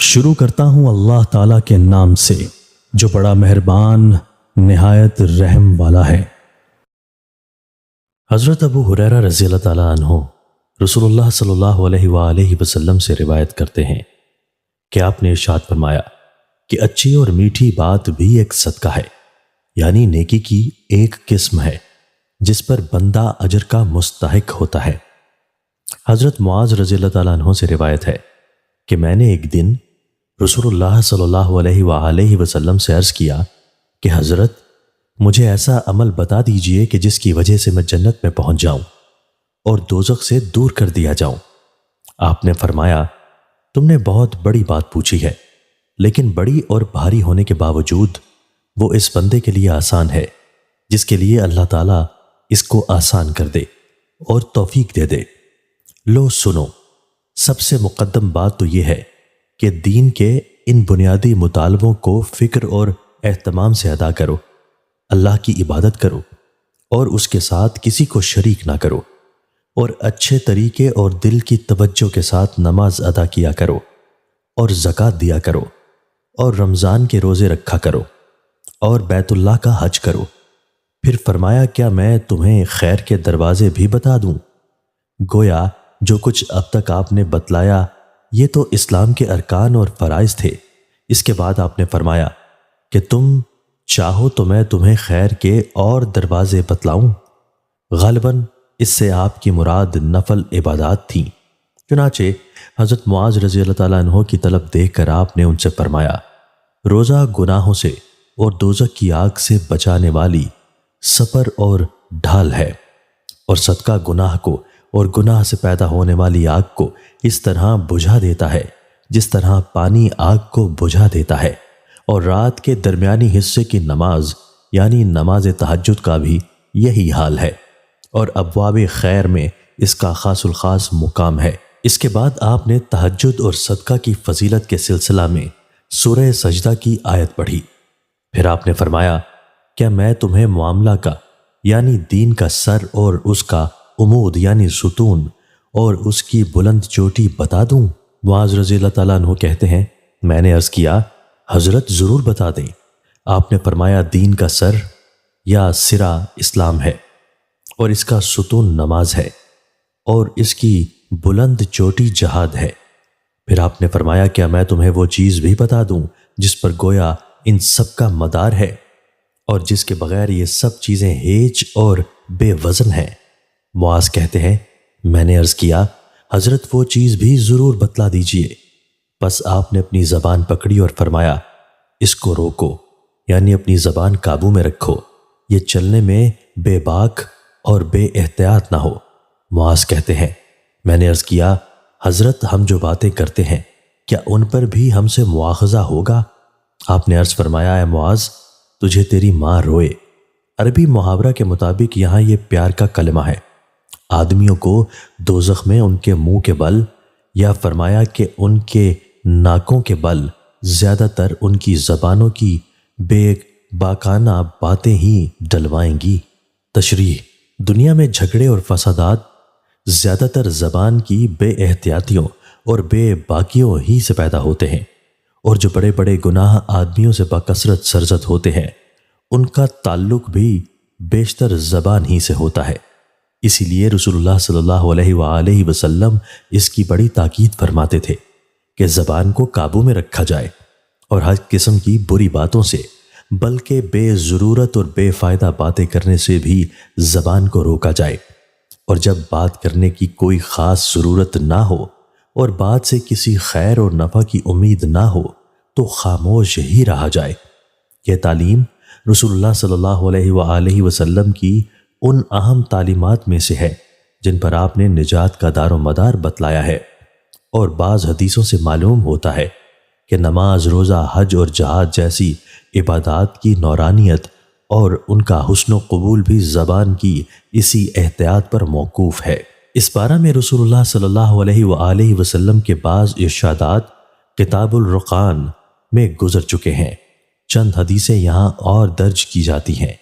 شروع کرتا ہوں اللہ تعالیٰ کے نام سے جو بڑا مہربان نہایت رحم والا ہے۔ حضرت ابو ہریرہ رضی اللہ تعالیٰ عنہ رسول اللہ صلی اللہ علیہ وآلہ وسلم سے روایت کرتے ہیں کہ آپ نے ارشاد فرمایا کہ اچھی اور میٹھی بات بھی ایک صدقہ ہے، یعنی نیکی کی ایک قسم ہے جس پر بندہ اجر کا مستحق ہوتا ہے۔ حضرت معاذ رضی اللہ تعالیٰ عنہ سے روایت ہے کہ میں نے ایک دن رسول اللہ صلی اللہ علیہ وآلہ وسلم سے عرض کیا کہ حضرت مجھے ایسا عمل بتا دیجئے کہ جس کی وجہ سے میں جنت میں پہنچ جاؤں اور دوزخ سے دور کر دیا جاؤں۔ آپ نے فرمایا تم نے بہت بڑی بات پوچھی ہے، لیکن بڑی اور بھاری ہونے کے باوجود وہ اس بندے کے لیے آسان ہے جس کے لیے اللہ تعالیٰ اس کو آسان کر دے اور توفیق دے دے۔ لو سنو، سب سے مقدم بات تو یہ ہے کہ دین کے ان بنیادی مطالبوں کو فکر اور اہتمام سے ادا کرو، اللہ کی عبادت کرو اور اس کے ساتھ کسی کو شریک نہ کرو، اور اچھے طریقے اور دل کی توجہ کے ساتھ نماز ادا کیا کرو اور زکوٰۃ دیا کرو اور رمضان کے روزے رکھا کرو اور بیت اللہ کا حج کرو۔ پھر فرمایا کیا میں تمہیں خیر کے دروازے بھی بتا دوں؟ گویا جو کچھ اب تک آپ نے بتلایا یہ تو اسلام کے ارکان اور فرائض تھے۔ اس کے بعد آپ نے فرمایا کہ تم چاہو تو میں تمہیں خیر کے اور دروازے بتلاؤں۔ غالباً اس سے آپ کی مراد نفل عبادات تھیں۔ چنانچہ حضرت معاذ رضی اللہ تعالیٰ عنہ کی طلب دیکھ کر آپ نے ان سے فرمایا روزہ گناہوں سے اور دوزخ کی آگ سے بچانے والی سپر اور ڈھال ہے، اور صدقہ گناہ کو اور گناہ سے پیدا ہونے والی آگ کو اس طرح بجھا دیتا ہے جس طرح پانی آگ کو بجھا دیتا ہے، اور رات کے درمیانی حصے کی نماز یعنی نماز تہجد کا بھی یہی حال ہے، اور ابواب خیر میں اس کا خاص الخاص مقام ہے۔ اس کے بعد آپ نے تہجد اور صدقہ کی فضیلت کے سلسلہ میں سورہ سجدہ کی آیت پڑھی۔ پھر آپ نے فرمایا کیا میں تمہیں معاملہ کا یعنی دین کا سر اور اس کا عمود یعنی ستون اور اس کی بلند چوٹی بتا دوں؟ معاذ رضی اللہ تعالیٰ عنہ کہتے ہیں میں نے عرض کیا حضرت ضرور بتا دیں۔ آپ نے فرمایا دین کا سر یا سرا اسلام ہے، اور اس کا ستون نماز ہے، اور اس کی بلند چوٹی جہاد ہے۔ پھر آپ نے فرمایا کیا میں تمہیں وہ چیز بھی بتا دوں جس پر گویا ان سب کا مدار ہے اور جس کے بغیر یہ سب چیزیں ہیچ اور بے وزن ہیں؟ معاذ کہتے ہیں میں نے عرض کیا حضرت وہ چیز بھی ضرور بتلا دیجئے۔ پس آپ نے اپنی زبان پکڑی اور فرمایا اس کو روکو، یعنی اپنی زبان قابو میں رکھو، یہ چلنے میں بے باک اور بے احتیاط نہ ہو۔ معاذ کہتے ہیں میں نے عرض کیا حضرت ہم جو باتیں کرتے ہیں کیا ان پر بھی ہم سے مواخذہ ہوگا؟ آپ نے عرض فرمایا اے معاذ تجھے تیری ماں روئے۔ عربی محاورہ کے مطابق یہاں یہ پیار کا کلمہ ہے۔ آدمیوں کو دوزخ میں ان کے منہ کے بل یا فرمایا کہ ان کے ناکوں کے بل زیادہ تر ان کی زبانوں کی بے باکانہ باتیں ہی ڈلوائیں گی۔ تشریح دنیا میں جھگڑے اور فسادات زیادہ تر زبان کی بے احتیاطیوں اور بے باکیوں ہی سے پیدا ہوتے ہیں، اور جو بڑے بڑے گناہ آدمیوں سے بکثرت سرزد ہوتے ہیں ان کا تعلق بھی بیشتر زبان ہی سے ہوتا ہے۔ اسی لیے رسول اللہ صلی اللہ علیہ وآلہ وسلم اس کی بڑی تاکید فرماتے تھے کہ زبان کو قابو میں رکھا جائے اور ہر قسم کی بری باتوں سے بلکہ بے ضرورت اور بے فائدہ باتیں کرنے سے بھی زبان کو روکا جائے، اور جب بات کرنے کی کوئی خاص ضرورت نہ ہو اور بات سے کسی خیر اور نفع کی امید نہ ہو تو خاموش ہی رہا جائے۔ یہ تعلیم رسول اللہ صلی اللہ علیہ وآلہ وسلم کی ان اہم تعلیمات میں سے ہے جن پر آپ نے نجات کا دار و مدار بتلایا ہے، اور بعض حدیثوں سے معلوم ہوتا ہے کہ نماز، روزہ، حج اور جہاد جیسی عبادات کی نورانیت اور ان کا حسن و قبول بھی زبان کی اسی احتیاط پر موقوف ہے۔ اس بارہ میں رسول اللہ صلی اللہ علیہ وآلہ وسلم کے بعض ارشادات کتاب الرقان میں گزر چکے ہیں، چند حدیثیں یہاں اور درج کی جاتی ہیں۔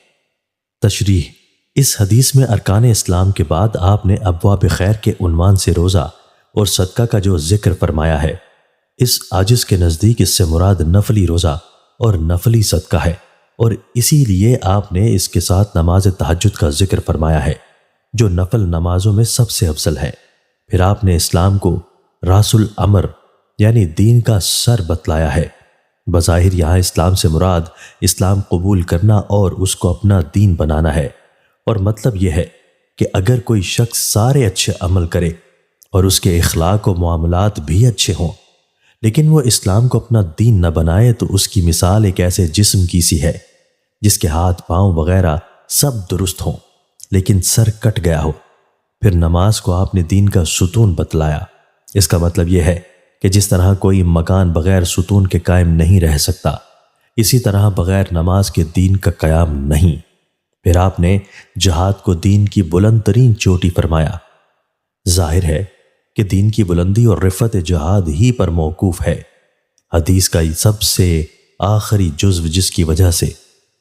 تشریح اس حدیث میں ارکان اسلام کے بعد آپ نے ابواب خیر کے عنوان سے روزہ اور صدقہ کا جو ذکر فرمایا ہے، اس عاجز کے نزدیک اس سے مراد نفلی روزہ اور نفلی صدقہ ہے، اور اسی لیے آپ نے اس کے ساتھ نماز تہجد کا ذکر فرمایا ہے جو نفل نمازوں میں سب سے افضل ہے۔ پھر آپ نے اسلام کو راس الامر یعنی دین کا سر بتلایا ہے۔ بظاہر یہاں اسلام سے مراد اسلام قبول کرنا اور اس کو اپنا دین بنانا ہے، اور مطلب یہ ہے کہ اگر کوئی شخص سارے اچھے عمل کرے اور اس کے اخلاق و معاملات بھی اچھے ہوں لیکن وہ اسلام کو اپنا دین نہ بنائے تو اس کی مثال ایک ایسے جسم کی سی ہے جس کے ہاتھ پاؤں وغیرہ سب درست ہوں لیکن سر کٹ گیا ہو۔ پھر نماز کو آپ نے دین کا ستون بتلایا۔ اس کا مطلب یہ ہے کہ جس طرح کوئی مکان بغیر ستون کے قائم نہیں رہ سکتا، اسی طرح بغیر نماز کے دین کا قیام نہیں۔ پھر آپ نے جہاد کو دین کی بلند ترین چوٹی فرمایا۔ ظاہر ہے کہ دین کی بلندی اور رفعت جہاد ہی پر موقوف ہے۔ حدیث کا سب سے آخری جزو جس کی وجہ سے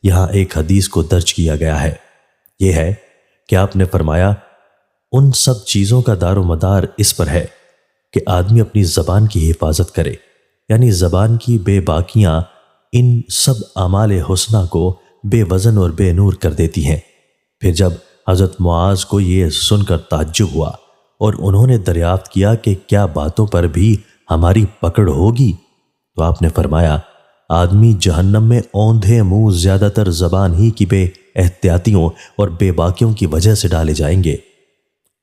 یہاں ایک حدیث کو درج کیا گیا ہے یہ ہے کہ آپ نے فرمایا ان سب چیزوں کا دار و مدار اس پر ہے کہ آدمی اپنی زبان کی حفاظت کرے، یعنی زبان کی بے باکیاں ان سب اعمال حسنہ کو بے وزن اور بے نور کر دیتی ہیں۔ پھر جب حضرت معاذ کو یہ سن کر تعجب ہوا اور انہوں نے دریافت کیا کہ کیا باتوں پر بھی ہماری پکڑ ہوگی، تو آپ نے فرمایا آدمی جہنم میں اوندھے منہ زیادہ تر زبان ہی کی بے احتیاطیوں اور بے باکیوں کی وجہ سے ڈالے جائیں گے۔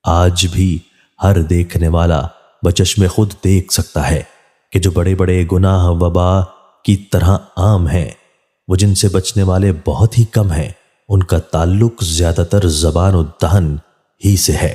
آج بھی ہر دیکھنے والا بچشم خود دیکھ سکتا ہے کہ جو بڑے بڑے گناہ وبا کی طرح عام ہیں وہ جن سے بچنے والے بہت ہی کم ہیں، ان کا تعلق زیادہ تر زبان و دہن ہی سے ہے۔